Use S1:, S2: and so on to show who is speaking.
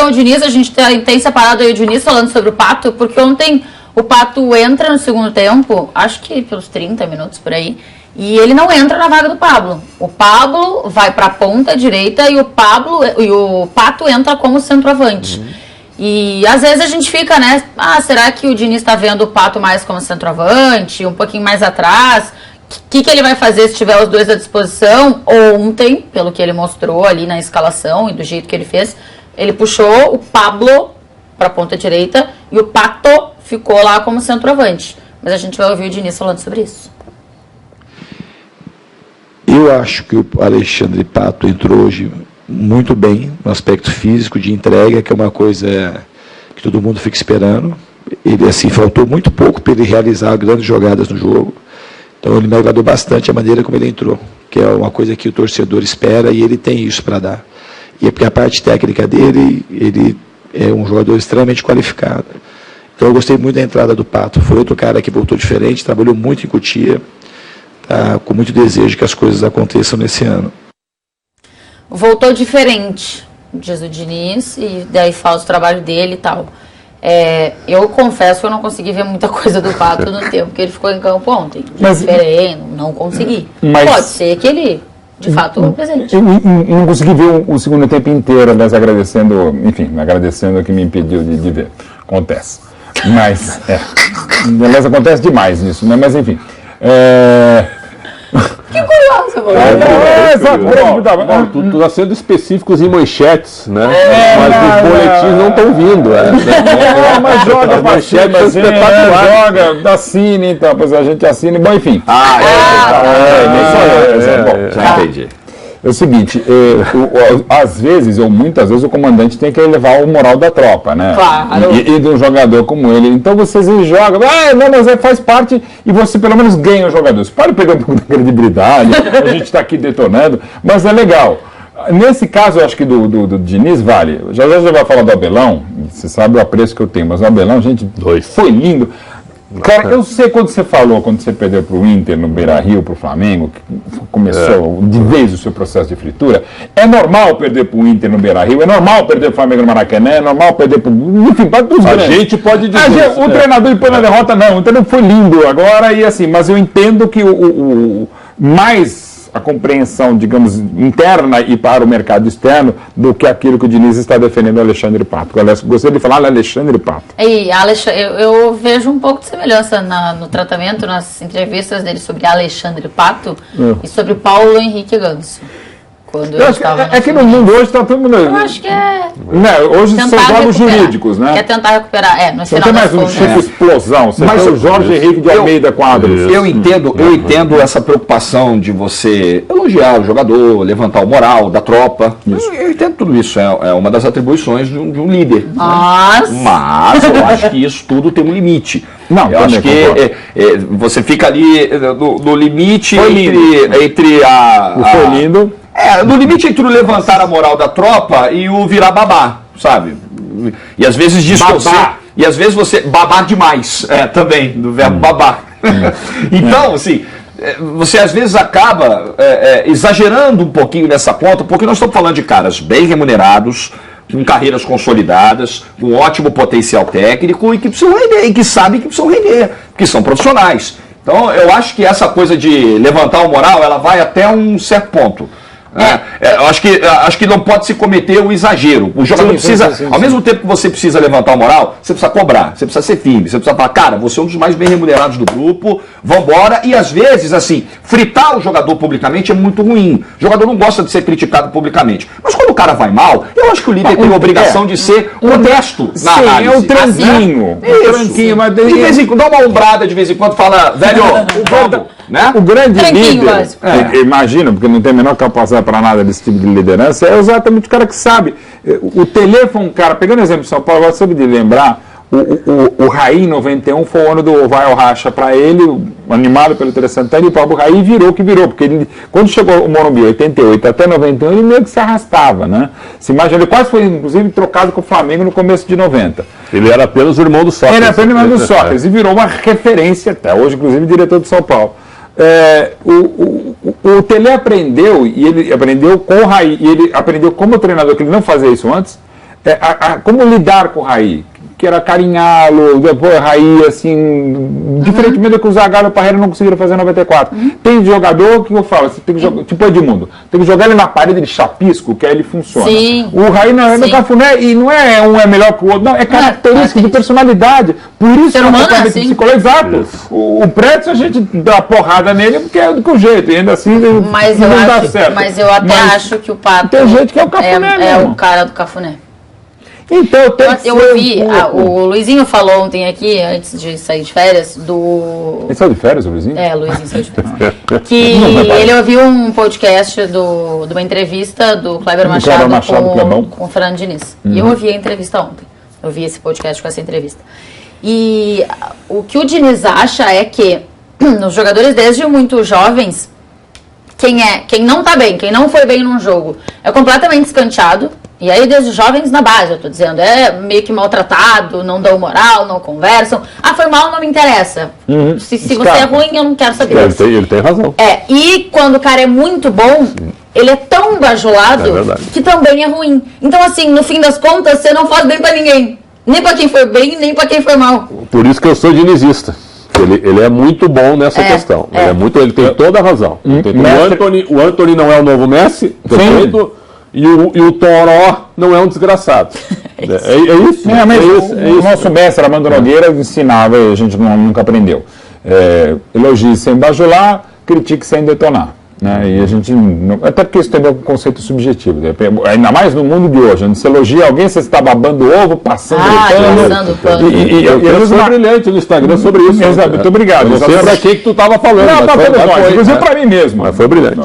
S1: então o Diniz, a gente tem separado aí o Diniz falando sobre o Pato, porque ontem o Pato entra no segundo tempo, acho que pelos 30 minutos por aí, e ele não entra na vaga do Pablo. O Pablo vai para a ponta direita e o Pato entra como centroavante. E às vezes a gente fica, né? Será que o Diniz está vendo o Pato mais como centroavante, um pouquinho mais atrás? O que ele vai fazer se tiver os dois à disposição? Ontem, pelo que ele mostrou ali na escalação e do jeito que ele fez, ele puxou o Pablo para a ponta direita e o Pato ficou lá como centroavante. Mas a gente vai ouvir o Diniz falando sobre isso.
S2: Eu acho que o Alexandre Pato entrou hoje muito bem no aspecto físico de entrega, que é uma coisa que todo mundo fica esperando. Ele, assim, faltou muito pouco para ele realizar grandes jogadas no jogo. Então, ele me agradou bastante a maneira como ele entrou, que é uma coisa que o torcedor espera e ele tem isso para dar. E é porque a parte técnica dele, ele é um jogador extremamente qualificado. Então, eu gostei muito da entrada do Pato. Foi outro cara que voltou diferente, trabalhou muito em Cotia, tá, com muito desejo que as coisas aconteçam nesse ano.
S1: Voltou diferente, diz o Diniz, e daí fala o trabalho dele e tal. Eu confesso que eu não consegui ver muita coisa do Pato no tempo que ele ficou em campo ontem. Diferente, não consegui. Pode ser que ele, de fato, presente.
S3: Eu não consegui ver o segundo tempo inteiro, mas agradecendo o que me impediu de ver. Acontece. Mas, aliás, acontece demais isso, né? Mas, enfim.
S1: Que curioso,
S4: Tu está sendo específicos em manchetes, né? Mas os boletins não estão vindo.
S3: Mas joga as manchetes joga, assine, então, pois a gente assina. Bom, enfim.
S4: Já entendi.
S3: É o seguinte, às vezes, ou muitas vezes, o comandante tem que elevar o moral da tropa, né?
S1: Claro.
S3: E de um jogador como ele. Então vocês jogam, não, mas faz parte e você pelo menos ganha o jogador. Você pode perder um pouco da credibilidade, a gente está aqui detonando, mas é legal. Nesse caso, eu acho que do Diniz vale. Já vai falar do Abelão, você sabe o apreço que eu tenho, mas o Abelão, gente, foi lindo. Cara, eu sei quando você perdeu para o Inter no Beira-Rio, para o Flamengo, que começou de vez o seu processo de fritura. É normal perder para o Inter no Beira-Rio, é normal perder para o Flamengo no Maracanã, é normal perder para enfim, para os grandes.
S4: A gente pode dizer
S3: O treinador depois na derrota, não. Então não foi lindo agora, e assim, mas eu entendo que mais a compreensão, digamos, interna e para o mercado externo do que aquilo que o Diniz está defendendo o Alexandre Pato. Eu gostaria de falar Alexandre Pato.
S1: Eu vejo um pouco de semelhança no tratamento, nas entrevistas dele sobre Alexandre Pato e sobre Paulo Henrique Ganso. Quando eu estava
S3: que no mundo hoje está todo mundo...
S1: Eu acho que
S3: hoje são jogos jurídicos, né?
S1: Quer tentar recuperar, no
S3: Você
S1: final
S3: não tem mais um tipo explosão, você tem o Jorge Henrique de Almeida Quadros.
S5: Eu entendo essa preocupação de você elogiar o jogador, levantar o moral da tropa. Eu entendo tudo isso, é uma das atribuições de um líder.
S1: Mas
S5: eu acho que isso tudo tem um limite.
S3: Não,
S5: eu acho que você fica ali no limite entre a...
S3: Foi lindo.
S5: No limite entre o levantar a moral da tropa e o virar babá, sabe? E às vezes distorcer. E às vezes você babar demais, também, do verbo babar. Então, assim, você às vezes acaba exagerando um pouquinho nessa ponta, porque nós estamos falando de caras bem remunerados, com carreiras consolidadas, com ótimo potencial técnico e que precisam render, e que sabem que precisam render, porque são profissionais. Então, eu acho que essa coisa de levantar o moral, ela vai até um certo ponto. Eu acho que não pode se cometer o exagero. O jogador precisa, ao mesmo tempo que você precisa levantar a moral, você precisa cobrar, você precisa ser firme, você precisa falar, cara, você é um dos mais bem remunerados do grupo, vambora. E às vezes, assim, fritar o jogador publicamente é muito ruim. O jogador não gosta de ser criticado publicamente. Mas quando o cara vai mal, eu acho que o líder tem a obrigação de ser honesto na análise.
S3: É o tranquinho.
S5: Tranquinho, mas de vez em quando, dá uma ombrada de vez em quando, fala, velho, vamos, né?
S3: O grande
S1: Tranquinho,
S3: líder, imagina, porque não tem a menor capacidade para nada desse tipo de liderança, é exatamente o cara que sabe. O Tele foi um cara, pegando o exemplo de São Paulo, eu gosto sempre de lembrar, o Raí em 91 foi o ano do Vai ao Racha para ele, animado pelo Tele Santana, e o Pablo Raí virou o que virou, porque ele, quando chegou o Morumbi 88 até 91, ele meio que se arrastava, né? Se imagina, ele quase foi, inclusive, trocado com o Flamengo no começo de 90.
S4: Ele era apenas o irmão do Sócrates.
S3: Ele era apenas o irmão do Sócrates, e virou uma referência, até hoje, inclusive, diretor de São Paulo. O Tele aprendeu, e ele aprendeu com o Raí, e ele aprendeu como treinador, que ele não fazia isso antes, como lidar com o Raí? Que era carinhá-lo, depois Raí, assim, diferentemente do que o Zagallo e o Parreira não conseguiram fazer em 94. Tem jogador que eu falo, você tem que jogar, tipo Edmundo, tem que jogar ele na parede de chapisco, que aí ele funciona.
S1: Sim.
S3: O Raí não é do Cafuné, e não é um é melhor que o outro, não, é característica de personalidade. Por isso
S1: que é
S3: assim. Psicologia. Exato. O Pretz, a gente dá porrada nele porque é do jeito, e ainda assim
S1: mas
S3: não dá certo.
S1: Mas eu até acho que o Pato
S3: tem gente que é o Cafuné
S1: é o cara do Cafuné.
S3: Então,
S1: eu ouvi, o Luizinho falou ontem aqui, antes de sair de férias,
S3: Ele saiu de férias, o Luizinho?
S1: Luizinho saiu de férias. Que ele ouviu um podcast de uma entrevista do Kleber Machado com o Fernando Diniz. E eu ouvi a entrevista ontem. Eu vi esse podcast com essa entrevista. E o que o Diniz acha é que os jogadores desde muito jovens, quem não tá bem, quem não foi bem num jogo, é completamente escanteado. E aí, desde os jovens na base, eu tô dizendo, é meio que maltratado, não dão moral, não conversam. Ah, foi mal, não me interessa. Se você é ruim, eu não quero saber.
S4: Ele tem razão.
S1: E quando o cara é muito bom, ele é tão bajulado que também é ruim. Então, assim, no fim das contas, você não faz bem pra ninguém. Nem pra quem foi bem, nem pra quem foi mal.
S4: Por isso que eu sou dinizista. Ele é muito bom nessa questão. Ele tem toda a razão. O Antony não é o novo Messi, perfeito. E o Toró não é um desgraçado. É isso.
S3: O nosso mestre Armando Nogueira ensinava e a gente nunca aprendeu. Elogie sem bajular, critique sem detonar. Né? E a gente, até porque isso tem um conceito subjetivo. Ainda mais no mundo de hoje. Onde você elogia alguém, você está babando ovo, passando
S1: pano.
S4: Eu sou brilhante no Instagram sobre isso.
S3: Muito obrigado.
S4: Eu não sei para que tu estava falando.
S3: Não, tá tudo bom. Inclusive para mim mesmo.
S4: Mas foi brilhante.